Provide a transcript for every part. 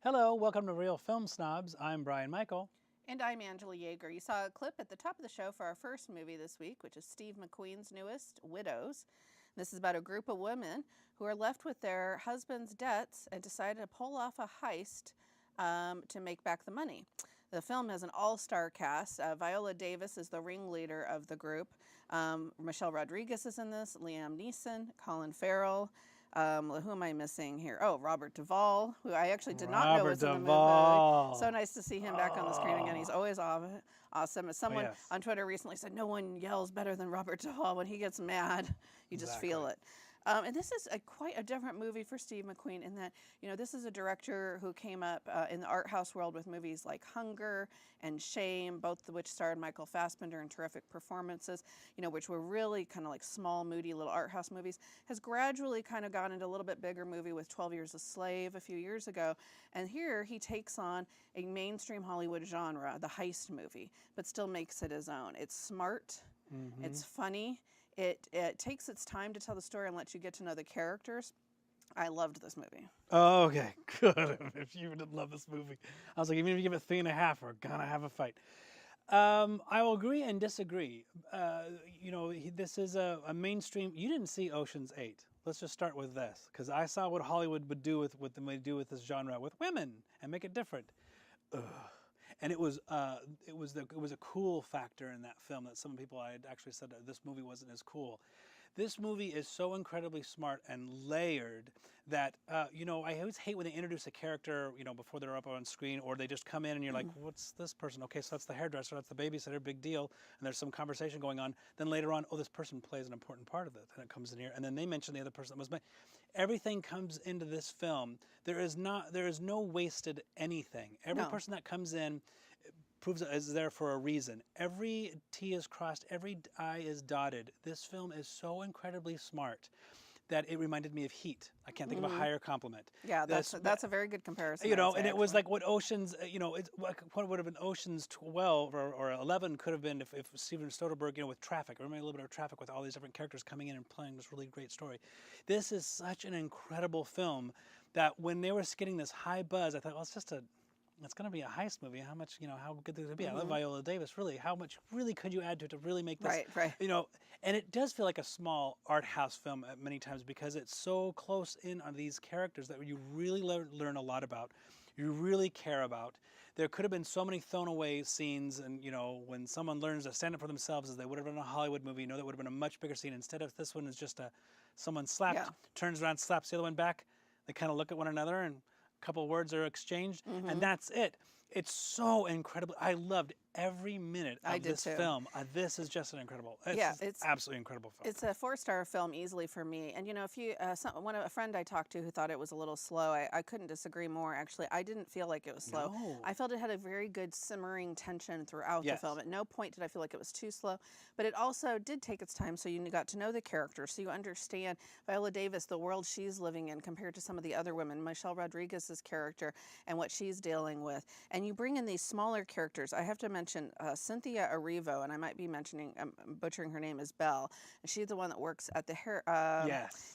Hello, welcome to Real Film Snobs. I'm Brian Michael. And I'm Angela Yeager. You saw a clip at the top of the show for our first movie this week, which is Steve McQueen's newest, Widows. This is about a group of women who are left with their husband's debts and decided to pull off a heist to make back the money. The film has an all-star cast. Viola Davis is the ringleader of the group. Michelle Rodriguez is in this, Liam Neeson, Colin Farrell. Who am I missing here? Oh, Robert Duvall, who I actually did not know was in the movie. So nice to see him back on the screen again. He's always awesome. As someone on Twitter recently said, no one yells better than Robert Duvall. When he gets mad, you just feel it. And this is quite a different movie for Steve McQueen in that, this is a director who came up in the art house world with movies like Hunger and Shame, both of which starred Michael Fassbender in terrific performances, which were really kind of like small, moody little art house movies, has gradually kind of gone into a little bit bigger movie with 12 Years a Slave a few years ago. And here he takes on a mainstream Hollywood genre, the heist movie, but still makes it his own. It's smart, it's funny. It takes its time to tell the story and lets you get to know the characters. I loved this movie. Oh, okay, good. If you didn't love this movie, I was like, even if you give it 3.5, we're gonna have a fight. I will agree and disagree. This is a mainstream. You didn't see Ocean's 8. Let's just start with this, because I saw what Hollywood would do with what they would do with this genre with women and make it different. Ugh. And it was a cool factor in that film that some people I had actually said that this movie wasn't as cool. This movie is so incredibly smart and layered that I always hate when they introduce a character before they're up on screen, or they just come in and you're like, what's this person? Okay, so that's the hairdresser, that's the babysitter, big deal, and there's some conversation going on. Then later on, oh, this person plays an important part of it, and it comes in here, and then they mention the other person that was made. Everything comes into this film. There is no wasted anything. Every person that comes in proves it is there for a reason. Every T is crossed, every I is dotted. This film is so incredibly smart that it reminded me of Heat. I can't think of a higher compliment. Yeah, that's a very good comparison. And it was like what Ocean's, what would have been Ocean's 12 or 11 could have been if Steven Soderbergh, with Traffic. I remember a little bit of Traffic with all these different characters coming in and playing this really great story. This is such an incredible film that when they were getting this high buzz, I thought, well, it's going to be a heist movie. How much, how good could it be? I love Viola Davis, really. How much really could you add to it to really make this? Right. And it does feel like a small art house film at many times because it's so close in on these characters that you really learn a lot about. You really care about. There could have been so many thrown away scenes, and when someone learns to stand up for themselves, as they would have been in a Hollywood movie, that would have been a much bigger scene. Instead of this one is just someone slapped, turns around, slaps the other one back. They kind of look at one another and a couple of words are exchanged, and that's it. It's so incredible. I loved every minute of this film. This is just an incredible. It's absolutely incredible film. It's a 4-star film easily for me. And if you a friend I talked to who thought it was a little slow, I couldn't disagree more. Actually, I didn't feel like it was slow. No. I felt it had a very good simmering tension throughout the film. At no point did I feel like it was too slow. But it also did take its time, so you got to know the characters, so you understand Viola Davis, the world she's living in compared to some of the other women, Michelle Rodriguez's character and what she's dealing with. And you bring in these smaller characters. I have to mention Cynthia Erivo, and I might be butchering her name, is Belle. And she's the one that works at the hair.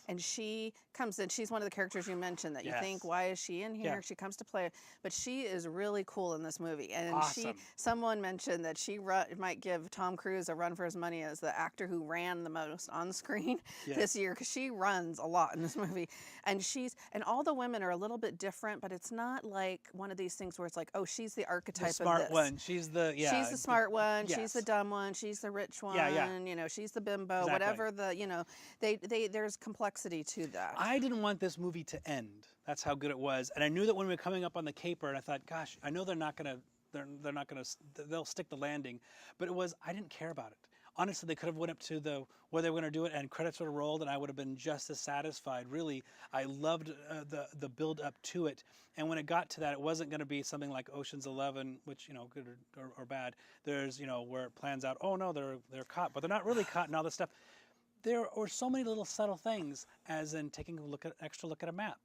And she comes in. She's one of the characters you mentioned that you think, why is she in here? She comes to play, but she is really cool in this movie. And someone mentioned that she might give Tom Cruise a run for his money as the actor who ran the most on screen this year, because she runs a lot in this movie. And all the women are a little bit different, but it's not like one of these things where it's like, oh, she's the archetype of this. The smart one. She's the She's the smart one. She's the dumb one. She's the rich one. She's the bimbo. Exactly. Whatever there's complexity to that. I didn't want this movie to end. That's how good it was. And I knew that when we were coming up on the caper, and I thought, gosh, I know they're not gonna they'll stick the landing, but I didn't care about it. Honestly, they could have went up to where they were going to do it, and credits would have rolled, and I would have been just as satisfied. Really, I loved the build up to it. And when it got to that, it wasn't going to be something like Ocean's 11, which good or bad. There's where it plans out. Oh no, they're caught, but they're not really caught, and all this stuff. There are so many little subtle things, as in taking an extra look at a map.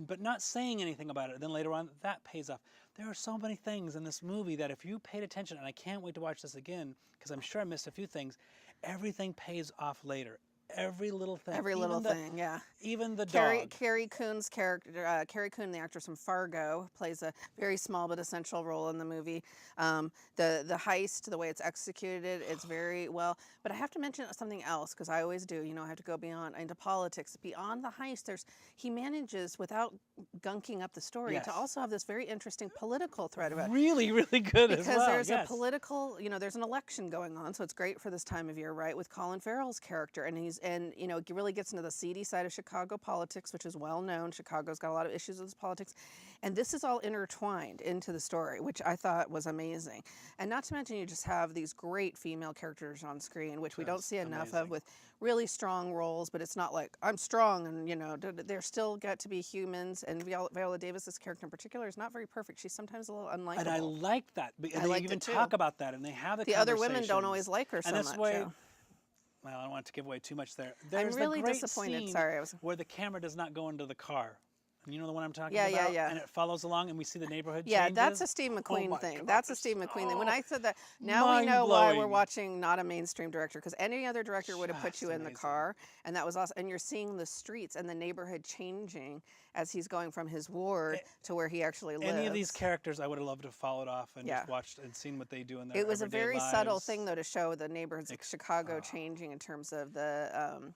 But not saying anything about it. And then later on, that pays off. There are so many things in this movie that if you paid attention, and I can't wait to watch this again, because I'm sure I missed a few things, everything pays off later. every little thing. Every little thing, yeah. Even the Carrie dog. Coon's character, Carrie Coon, the actress from Fargo, plays a very small but essential role in the movie. The heist, the way it's executed, it's very well. But I have to mention something else because I always do. I have to go beyond into politics. Beyond the heist, he manages without gunking up the story to also have this very interesting political thread about it. Really, really good as well. Because there's a political, there's an election going on, so it's great for this time of year, right? With Colin Farrell's character, and it really gets into the seedy side of Chicago politics, which is well known. Chicago's got a lot of issues with its politics, and this is all intertwined into the story, which I thought was amazing. And not to mention, you just have these great female characters on screen, which we don't see enough of, with really strong roles. But it's not like I'm strong, and they're still get to be humans. And Viola Davis's character in particular is not very perfect. She's sometimes a little unlikable. And I liked that. And they even talk about that, and they have the other women don't always like her so much. Well, I don't want to give away too much there. I'm really disappointed. Sorry, where the camera does not go into the car. And you know the one I'm talking about? Yeah. And it follows along, and we see the neighborhood changes? That's a Steve McQueen thing. That's a Steve McQueen thing. When I said that, now we know why we're watching not a mainstream director, because any other director would have put you in the car, and that was awesome. And you're seeing the streets and the neighborhood changing as he's going from his ward to where he actually lives. Any of these characters, I would have loved to have followed off and just watched and seen what they do in their It was a very lives. Subtle thing, though, to show the neighborhoods of Chicago changing in terms of the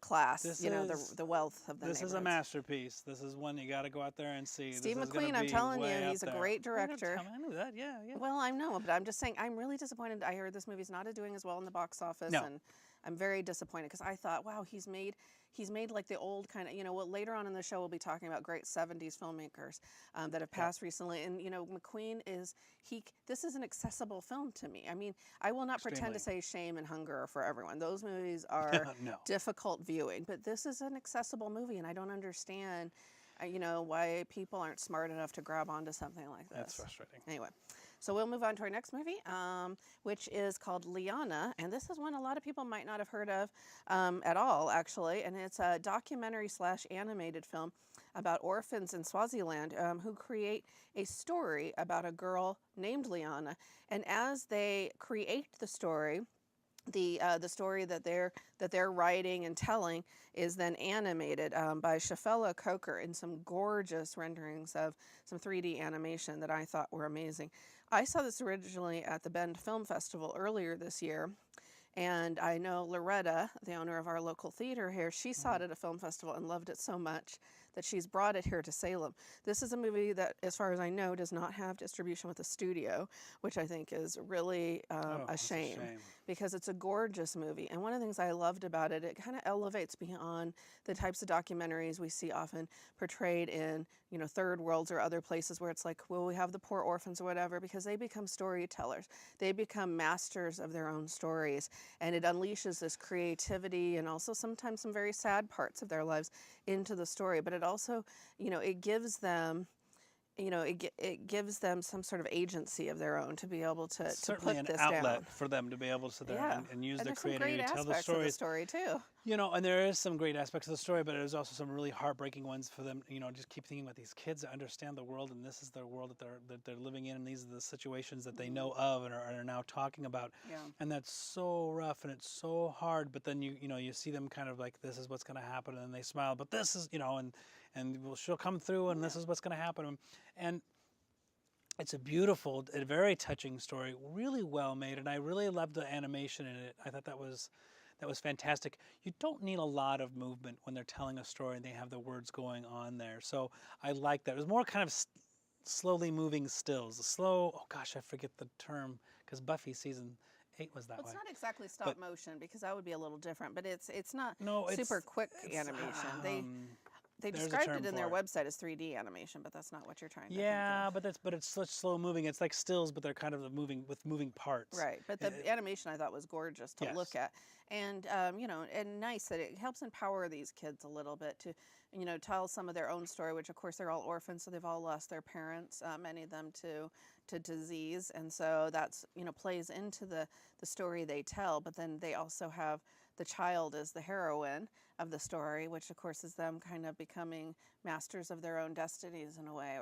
class, the wealth of the neighborhoods. This is a masterpiece. This is one you got to go out there and see. Steve McQueen, I'm telling you, he's a great director. I knew that, yeah. Well, I know, but I'm just saying, I'm really disappointed. I heard this movie's not doing as well in the box office, and I'm very disappointed because I thought, wow, he's made like the old kind of, later on in the show we'll be talking about great 70s filmmakers that have passed recently. And, McQueen this is an accessible film to me. I mean, I will not pretend to say Shame and Hunger are for everyone. Those movies are difficult viewing, but this is an accessible movie, and I don't understand, why people aren't smart enough to grab onto something like this. That's frustrating. Anyway. So we'll move on to our next movie, which is called Liyana, and this is one a lot of people might not have heard of at all, actually, and it's a documentary/animated film about orphans in Swaziland who create a story about a girl named Liyana, and as they create the story, the story that they're writing and telling is then animated by Shafela Coker in some gorgeous renderings of some 3D animation that I thought were amazing. I saw this originally at the Bend Film Festival earlier this year, and I know Loretta, the owner of our local theater here, she saw it at a film festival and loved it so much that she's brought it here to Salem. This is a movie that, as far as I know, does not have distribution with the studio, which I think is really a shame because it's a gorgeous movie. And one of the things I loved about it, it kind of elevates beyond the types of documentaries we see often portrayed in, third worlds or other places where it's like, well, we have the poor orphans or whatever, because they become storytellers. They become masters of their own stories, and it unleashes this creativity and also sometimes some very sad parts of their lives into the story. But it also, it gives them, it gives them some sort of agency of their own to be able to certainly put this an outlet down. For them to be able to sit there and use their creativity to tell the story. Of the story too. And there is some great aspects of the story, but there's also some really heartbreaking ones for them. Just keep thinking about these kids that understand the world, and this is the world that they're living in, and these are the situations that they know of and are now talking about. Yeah. And that's so rough and it's so hard. But then you see them kind of like, this is what's going to happen, and they smile. But this is and she'll come through, and this is what's going to happen. And it's a beautiful, a very touching story, really well made, and I really loved the animation in it. I thought that was fantastic. You don't need a lot of movement when they're telling a story and they have the words going on there. So I like that. It was more kind of slowly moving stills. Oh gosh, I forget the term, because Buffy season 8 was that way. It's not exactly stop motion, because that would be a little different, but it's not super quick animation. They described it in their website as 3D animation, but that's not what you're trying to think of. but it's such slow moving. It's like stills, but they're kind of moving with moving parts. Right, but the animation I thought was gorgeous to look at, and and nice that it helps empower these kids a little bit to, tell some of their own story. Which of course they're all orphans, so they've all lost their parents. Many of them to disease, and so that's plays into the story they tell. But then they also have the child as the heroine of the story, which of course is them kind of becoming masters of their own destinies in a way.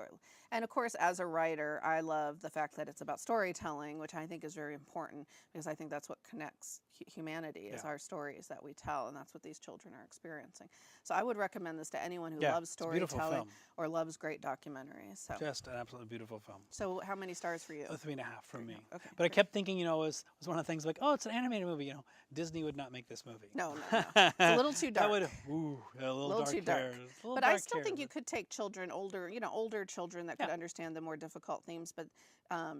And of course, as a writer, I love the fact that it's about storytelling, which I think is very important because I think that's what connects humanity is our stories that we tell, and that's what these children are experiencing. So I would recommend this to anyone who loves storytelling or loves great documentaries. So just an absolutely beautiful film. So how many stars for you? 3.5 from me. Okay. But I kept thinking, it was one of the things like, oh, it's an animated movie. Disney would not make this movie. No. It's a little too dark. A little too dark. But I still think you could take children, older children that could understand the more difficult themes, but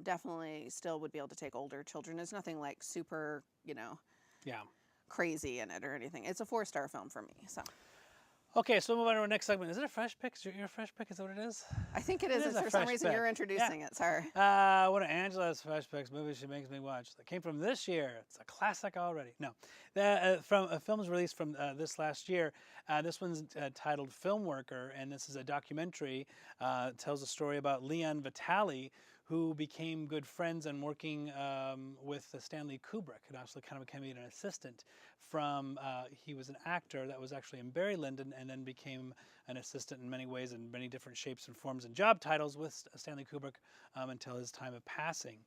definitely still would be able to take older children. There's nothing like super, crazy in it or anything. It's a 4-star film for me. So. Okay, so we'll move on to our next segment. Is it a fresh pick? Is your fresh pick? Is that what it is? I think it is. It's for some reason you're introducing it. Sorry. One of Angela's fresh picks, movies she makes me watch. That came from this year. It's a classic already. No, from a film's released from this last year. This one's titled Filmworker, and this is a documentary. It tells a story about Leon Vitali, who became good friends and working with Stanley Kubrick, and actually kind of became an assistant from, he was an actor that was actually in Barry Lyndon and then became an assistant in many ways in many different shapes and forms and job titles with Stanley Kubrick until his time of passing.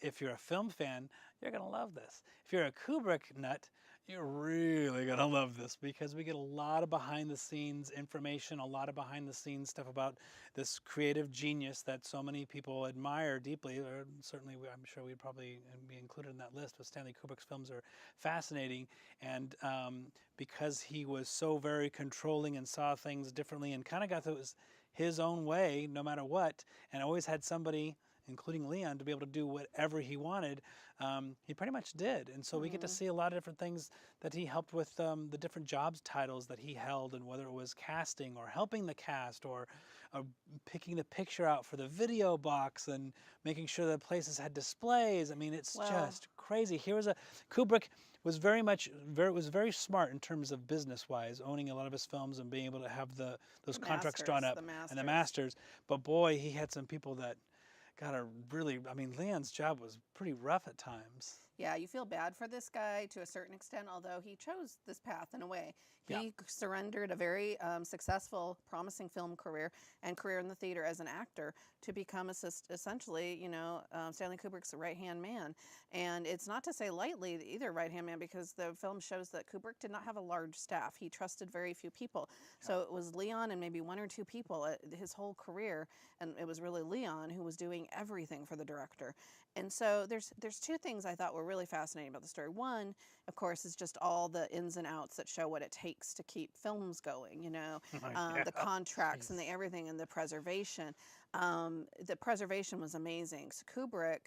If you're a film fan, you're going to love this. If you're a Kubrick nut, you're really going to love this because we get a lot of behind-the-scenes information, a lot of behind-the-scenes stuff about this creative genius that so many people admire deeply. Or certainly, I'm sure we'd probably be included in that list, but Stanley Kubrick's films are fascinating. And because he was so very controlling and saw things differently and kind of got his own way no matter what, and always had somebody, including Leon, to be able to do whatever he wanted, he pretty much did. And so we get to see a lot of different things that he helped with, the different jobs titles that he held, and whether it was casting or helping the cast or picking the picture out for the video box and making sure that places had displays. I mean, it's just crazy. Kubrick was very smart in terms of business-wise, owning a lot of his films and being able to have those contracts drawn up and the masters. But boy, he had some people that Leon's job was pretty rough at times. Yeah, you feel bad for this guy to a certain extent, although he chose this path in a way. He surrendered a very successful, promising film career and career in the theater as an actor to become essentially, Stanley Kubrick's right-hand man. And it's not to say lightly either right-hand man, because the film shows that Kubrick did not have a large staff. He trusted very few people. So it was Leon and maybe 1 or 2 people his whole career, and it was really Leon who was doing everything for the director. And so there's 2 things I thought were really fascinating about the story. One, of course, is just all the ins and outs that show what it takes to keep films going, the contracts and the everything and the preservation. The preservation was amazing. So Kubrick,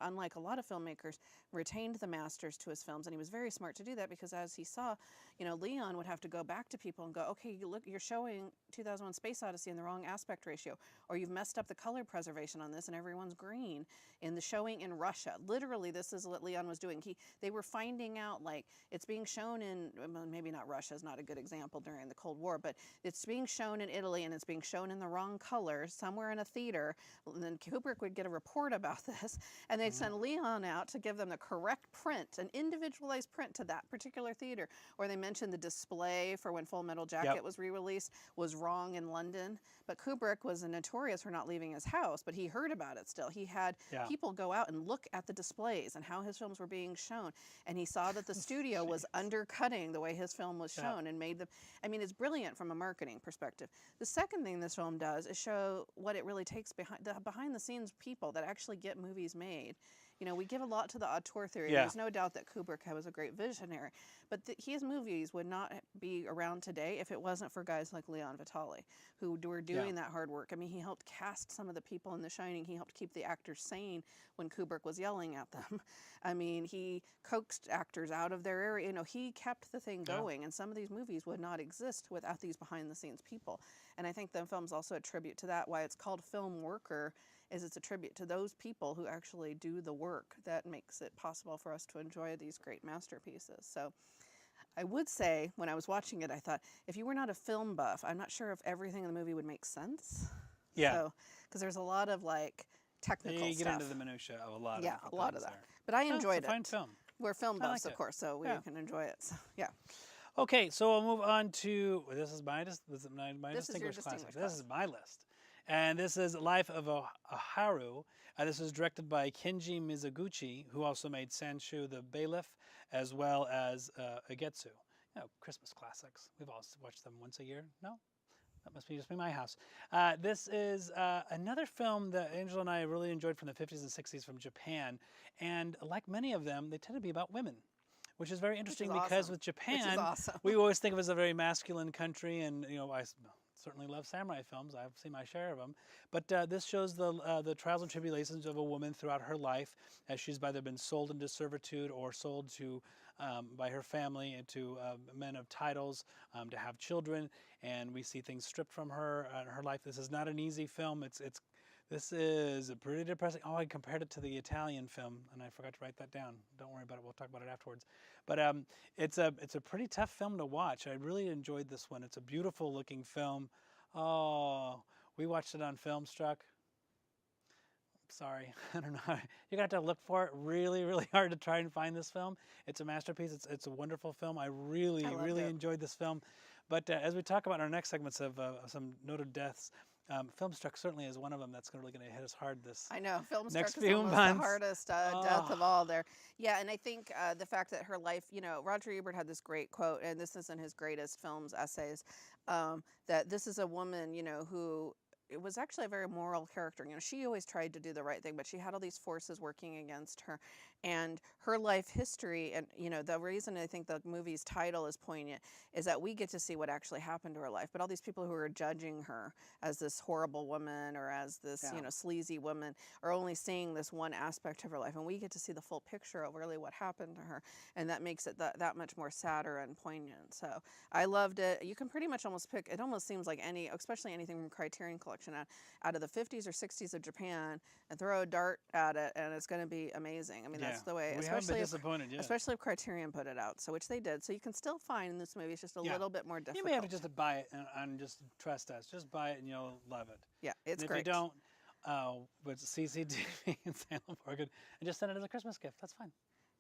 unlike a lot of filmmakers, retained the masters to his films, and he was very smart to do that because as he saw, Leon would have to go back to people and go, okay, look, you're showing 2001 Space Odyssey in the wrong aspect ratio, or you've messed up the color preservation on this and everyone's green. In the showing in Russia, literally this is what Leon was doing. They were finding out, like, it's being shown in, maybe not Russia is not a good example during the Cold War, but it's being shown in Italy and it's being shown in the wrong colors somewhere in a theater. And then Kubrick would get a report about this, and they'd send Leon out to give them the correct print, an individualized print to that particular theater. Or they mentioned the display for when Full Metal Jacket was re-released was wrong in London. But Kubrick was notorious for not leaving his house, but he heard about it still. He had people go out and look at the displays and how his films were being shown, and he saw that the studio was undercutting the way his film was shown and made them. I mean, it's brilliant from a marketing perspective. The second thing this film does is show what it really takes behind the scenes people that actually get movies made. We give a lot to the auteur theory. There's no doubt that Kubrick was a great visionary, but his movies would not be around today if it wasn't for guys like Leon Vitali, who were doing that hard work. I mean, he helped cast some of the people in The Shining. He helped keep the actors sane when Kubrick was yelling at them. I mean, he coaxed actors out of their area. He kept the thing going, and some of these movies would not exist without these behind-the-scenes people. And I think the film's also a tribute to that. Why it's called Filmworker is it's a tribute to those people who actually do the work that makes it possible for us to enjoy these great masterpieces. So I would say, when I was watching it, I thought, if you were not a film buff, I'm not sure if everything in the movie would make sense. Yeah. So, because there's a lot of, technical stuff. You get into the minutia of a lot of a lot of that. But I enjoyed it. It's a fine film. We're film buffs, of course, so we can enjoy it. So, Okay, so we'll move on to this is my my This is your distinguished classic. distinguished This is classic. my list, and this is Life of Oharu. This is directed by Kenji Mizoguchi, who also made Sanshu the Bailiff, as well as Agetsu. Christmas classics. We've all watched them once a year. No, that must be just be my house. This is another film that Angela and I really enjoyed from the 50s and 60s from Japan, and like many of them, they tend to be about women, which is very interesting because awesome. with Which is Japan, awesome. we always think of it as a very masculine country, and I certainly love samurai films. I've seen my share of them, but this shows the trials and tribulations of a woman throughout her life, as she's either been sold into servitude or sold to by her family into men of titles to have children, and we see things stripped from her and her life. This is not an easy film. This is a pretty depressing. Oh, I compared it to the Italian film, and I forgot to write that down. Don't worry about it. We'll talk about it afterwards. But it's a pretty tough film to watch. I really enjoyed this one. It's a beautiful looking film. Oh, we watched it on Filmstruck. Sorry, I don't know. You're gonna have to look for it really, really hard to try and find this film. It's a masterpiece. It's a wonderful film. I really enjoyed this film. But as we talk about in our next segments of some noted deaths, Filmstruck certainly is one of them that's really going to hit us hard this. I know Filmstruck next is few almost months. the hardest death of all there. Yeah, and I think the fact that her life, Roger Ebert had this great quote, and this isn't his greatest films essays, that this is a woman, who it was actually a very moral character. She always tried to do the right thing, but she had all these forces working against her, and her life history. And the reason I think the movie's title is poignant is that we get to see what actually happened to her life. But all these people who are judging her as this horrible woman or as this sleazy woman are only seeing this one aspect of her life, and we get to see the full picture of really what happened to her, and that makes it that much more sadder and poignant. So I loved it. You can pretty much almost pick. It almost seems like especially anything from Criterion Collection out of the 50s or 60s of Japan, and throw a dart at it, and it's going to be amazing. I mean, that's the way. We haven't been disappointed yet. Especially if Criterion put it out, which they did. So you can still find in this movie. It's just a little bit more difficult. You may have to just buy it and just trust us. Just buy it and you'll love it. Yeah, it's and great. If you don't, but CCTV and Salem Morgan, and just send it as a Christmas gift. That's fine.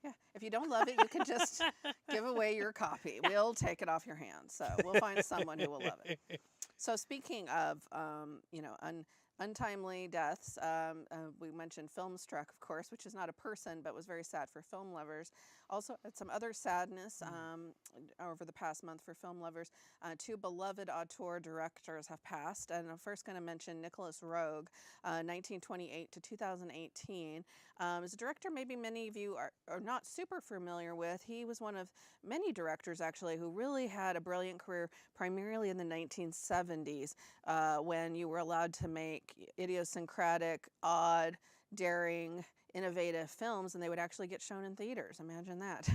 Yeah, if you don't love it, you can just give away your copy. We'll take it off your hands. So we'll find someone who will love it. So speaking of, untimely deaths, we mentioned Filmstruck, of course, which is not a person, but was very sad for film lovers. Also, had some other sadness over the past month for film lovers. Two beloved auteur directors have passed, and I'm first going to mention Nicolas Roeg, 1928 to 2018. As a director, maybe many of you are not super familiar with. He was one of many directors, actually, who really had a brilliant career, primarily in the 1970s, when you were allowed to make idiosyncratic, odd, daring, innovative films, and they would actually get shown in theaters. Imagine that.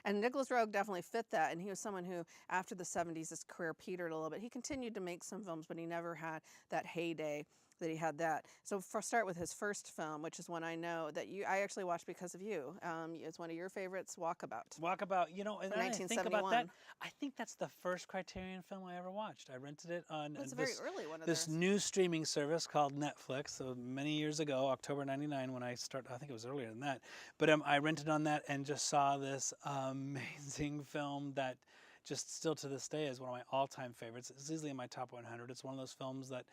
And Nicolas Roeg definitely fit that, and he was someone who, after the 70s, his career petered a little bit. He continued to make some films, but he never had that heyday that he had that. So start with his first film, which is one I know that I actually watched because of you. It's one of your favorites, Walkabout. Walkabout, and I think about that, I think that's the first Criterion film I ever watched. I rented it on this new streaming service called Netflix, so many years ago, October 99 when I started. I think it was earlier than that. But I rented on that and just saw this amazing film that just still to this day is one of my all-time favorites. It's easily in my top 100. It's one of those films that,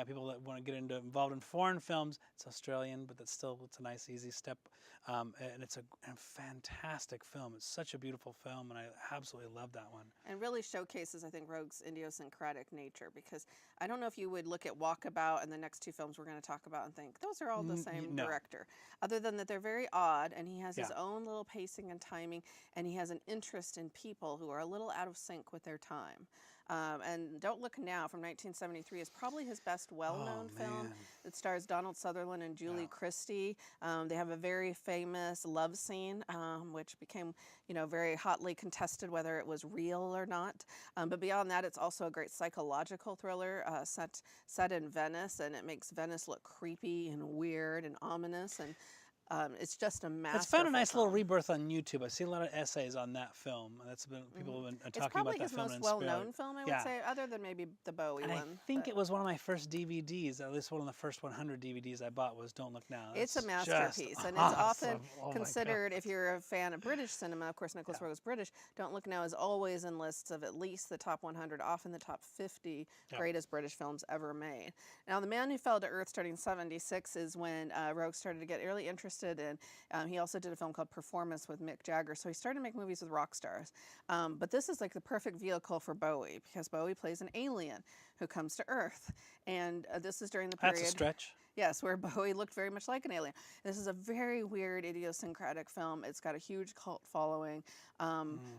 people that want to get involved in foreign films, it's Australian, but it's a nice, easy step. And it's a fantastic film. It's such a beautiful film, and I absolutely love that one. And really showcases, I think, Roeg's idiosyncratic nature, because I don't know if you would look at Walkabout and the next two films we're going to talk about and think, those are all the same director. Other than that, they're very odd, and he has his own little pacing and timing, and he has an interest in people who are a little out of sync with their time. And Don't Look Now from 1973 is probably his best well-known film. It stars Donald Sutherland and Julie Christie. They have a very famous love scene, which became, very hotly contested whether it was real or not. But beyond that, it's also a great psychological thriller set in Venice, and it makes Venice look creepy and weird and ominous. And It's just a masterful It's found a nice little film. rebirth on YouTube. I see a lot of essays on that film. That's been people have been It's talking probably about that his film. most and well-known film, I would Yeah. say, other than maybe the Bowie And I one. think but it was one of my first DVDs. At least one of the first 100 DVDs I bought was Don't Look Now. It's a That's masterpiece, just and it's often awesome. Oh my considered, God. if you're a fan of British cinema, of course Nicolas Roeg is British, Don't Look Now is always in lists of at least the top 100, often the top 50 Yeah. greatest British films ever made. Now, The Man Who Fell to Earth, starting in 76, is when Roeg started to get really interested in, he also did a film called Conformist with Mick Jagger, so he started to make movies with rock stars. But this is like the perfect vehicle for Bowie, because Bowie plays an alien who comes to Earth, and this is during the period... That's a stretch. Yes, where Bowie looked very much like an alien. This is a very weird, idiosyncratic film. It's got a huge cult following.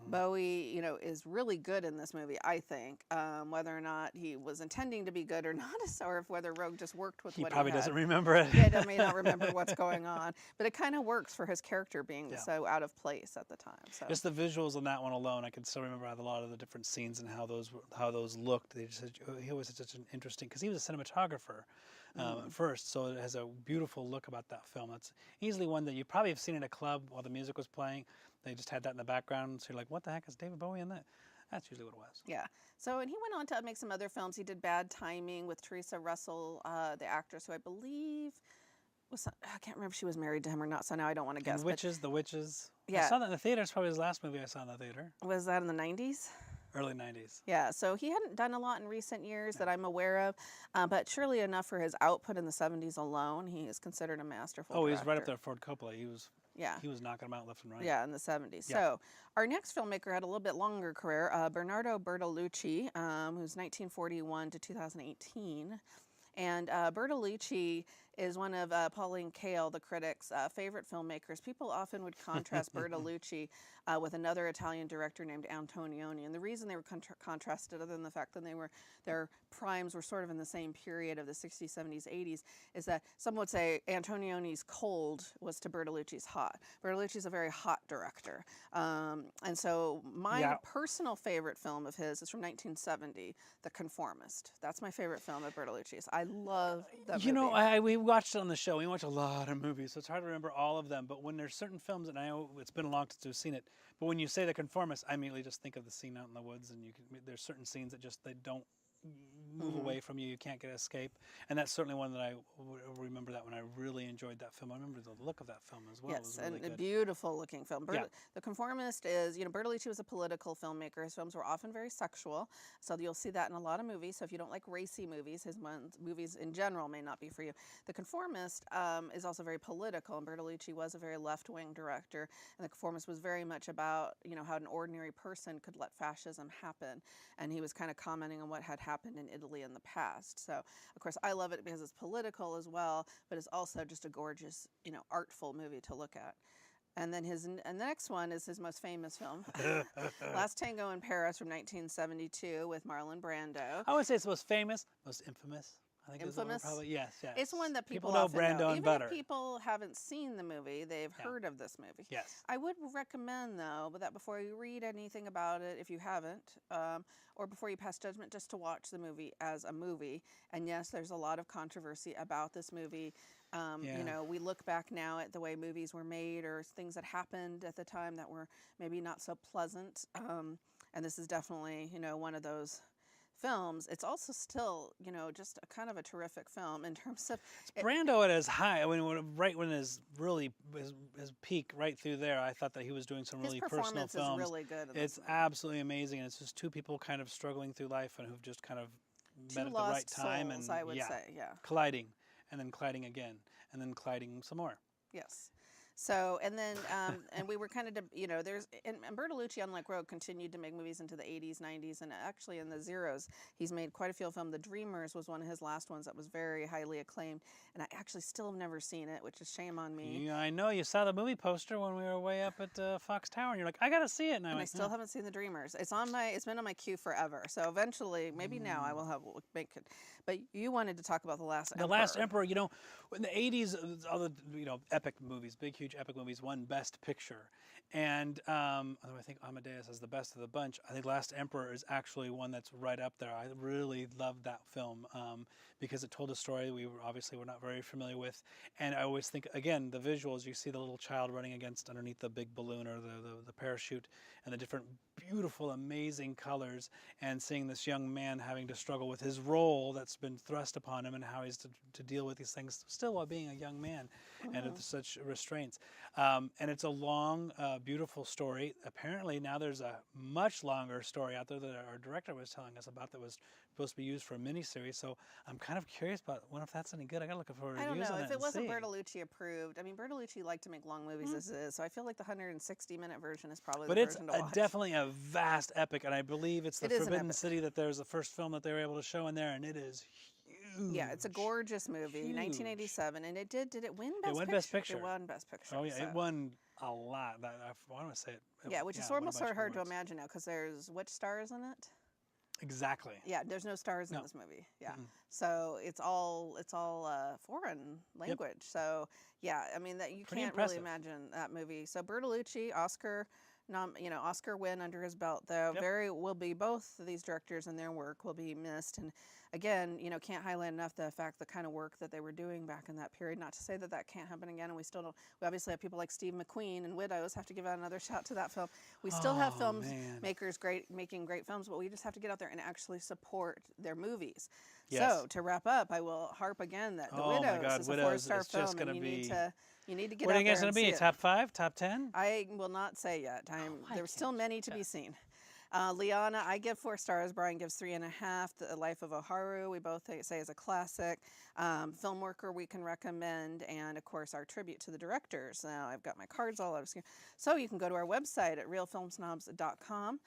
Bowie, you know, is really good in this movie, I think. Whether or not he was intending to be good or not, or if whether Roeg just worked with He what probably he had. doesn't remember it. Yeah, he may not remember what's going on, but it kind of works for his character being Yeah. so out of place at the time. So. Just the visuals on that one alone, I can still remember a lot of the different scenes and how those looked. They just he was such an interesting, because he was a cinematographer at first, so it has a beautiful look about that film. That's easily one that you probably have seen in a club while the music was playing. They just had that in the background, so you're like, what the heck is David Bowie in that? That's usually what it was. Yeah. So, and he went on to make some other films. He did Bad Timing with Teresa Russell, the actress who I believe was, I can't remember if she was married to him or not, so now I don't want to guess. And The Witches. Yeah. I saw that in the theater. It's probably his last movie I saw in the theater. Was that in the 90s? Early 90s. Yeah, so he hadn't done a lot in recent years that I'm aware of, but surely enough for his output in the 70s alone, he is considered a masterful Oh, director. he's right up there with Ford Coppola. He was Yeah. knocking them out left and right. Yeah, in the 70s. Yeah. So our next filmmaker had a little bit longer career, Bernardo Bertolucci, who's 1941 to 2018. And Bertolucci is one of Pauline Kael, the critic's favorite filmmakers. People often would contrast Bertolucci with another Italian director named Antonioni. And the reason they were contrasted, other than the fact that their primes were sort of in the same period of the 60s, 70s, 80s, is that some would say Antonioni's cold was to Bertolucci's hot. Bertolucci's a very hot director. And so my personal favorite film of his is from 1970, The Conformist. That's my favorite film of Bertolucci's. I love that movie. You know, we watched it on the show. We watch a lot of movies, so it's hard to remember all of them. But when there's certain films, and I know it's been a long since we've seen it, but when you say The Conformist, I immediately just think of the scene out in the woods, and there's certain scenes that just they don't move away from you. You can't get escape, and that's certainly one that I remember. That when I really enjoyed that film, I remember the look of that film as well. Yes, it was really and a good. beautiful looking film. Yeah. The Conformist is, you know, Bertolucci was a political filmmaker. His films were often very sexual, so you'll see that in a lot of movies. So if you don't like racy movies, his movies in general may not be for you. The Conformist is also very political, and Bertolucci was a very left-wing director, and The Conformist was very much about, you know, how an ordinary person could let fascism happen, and he was kind of commenting on what had happened in Italy in the past. So, of course, I love it because it's political as well, but it's also just a gorgeous, you know, artful movie to look at. And then the next one is his most famous film, Last Tango in Paris from 1972 with Marlon Brando. I would say it's the most famous, most infamous. I think Infamous? probably yes. It's one that people know often Brando know. and Even Butter. if people haven't seen the movie, they've heard of this movie. Yes. I would recommend, though, that before you read anything about it, if you haven't, or before you pass judgment, just to watch the movie as a movie. And yes, there's a lot of controversy about this movie. You know, we look back now at the way movies were made or things that happened at the time that were maybe not so pleasant. And this is definitely, you know, one of those films. It's also still, you know, just a kind of a terrific film in terms of Brando at his high. I mean, right when his peak, right through there, I thought that he was doing some really personal films. His performance is really good. It's absolutely amazing, and it's just two people kind of struggling through life and who've just kind of met at the right time souls, and I would say, colliding, and then colliding again, and then colliding some more. Yes. So, and then, and we were kind of, you know, and Bertolucci, unlike Roeg, continued to make movies into the 80s, 90s, and actually in the zeros, he's made quite a few films. The Dreamers was one of his last ones that was very highly acclaimed, and I actually still have never seen it, which is shame on me. Yeah, I know. You saw the movie poster when we were way up at Fox Tower, and you're like, I gotta see it. And I still haven't seen The Dreamers. It's been on my queue forever. So eventually, maybe now I will make it. But you wanted to talk about The Last Emperor. The Last Emperor, you know, in the 80s, all the, you know, epic movies, big, huge huge epic movies won Best Picture. And although I think Amadeus is the best of the bunch, I think Last Emperor is actually one that's right up there. I really loved that film because it told a story we were not very familiar with. And I always think, again, the visuals, you see the little child running underneath the big balloon or the parachute, and the different beautiful, amazing colors, and seeing this young man having to struggle with his role that's been thrust upon him and how he's to deal with these things still while being a young man and with such restraints. And it's a long, beautiful story. Apparently now there's a much longer story out there that our director was telling us about that was supposed to be used for a miniseries. So I'm kind of curious about if that's any good. I gotta look for reviews I don't know on if that it wasn't see. Bertolucci approved. I mean, Bertolucci liked to make long movies as it is, so I feel like the 160-minute version is probably But the it's version to watch. definitely a vast epic, and I believe it's the It is an Forbidden epic. City that there's the first film that they were able to show in there, and it is huge. Yeah, it's a gorgeous movie, Huge. 1987, and it did it win Best It won Picture? Best Picture. It won Best Picture. Oh yeah, so. it won a lot. I want to say it. Yeah, which is it won a almost bunch sort of hard to awards. imagine now because there's which stars in it? Exactly. Yeah, there's no stars in No. this movie. Yeah, so it's all foreign language. So yeah, I mean that you Pretty can't impressive. really imagine that movie. So Bertolucci, Oscar. Oscar win under his belt though. Yep. Will be both of these directors and their work will be missed. And again, can't highlight enough the fact the kind of work that they were doing back in that period. Not to say that can't happen again, and we still don't. We obviously have people like Steve McQueen and Widows. Have to give out another shout to that film. We still have film makers making great films, but we just have to get out there and actually support their movies. Yes. So to wrap up, I will harp again that The Oh my Widows God, is Widows a 4-star is film, just gonna and be- you need to get What out are you there guys going and to be? see it. Top 5? Top 10? I will not say yet. I There's still can't many keep to be that. seen. Liyana, I give 4 stars. Brian gives 3.5. The Life of Oharu, we both say is a classic. Filmworker, we can recommend, and of course our tribute to the directors. Now I've got my cards all out. So you can go to our website at realfilmsnobs.com.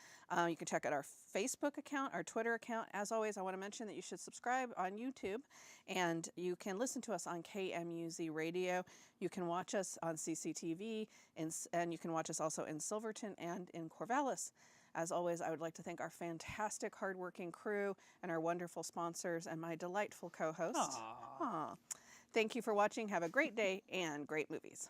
You can check out our Facebook account, our Twitter account. As always, I want to mention that you should subscribe on YouTube, and you can listen to us on KMUZ Radio. You can watch us on CCTV, and you can watch us also in Silverton and in Corvallis. As always, I would like to thank our fantastic, hardworking crew and our wonderful sponsors and my delightful co-host. Aw. Thank you for watching. Have a great day and great movies.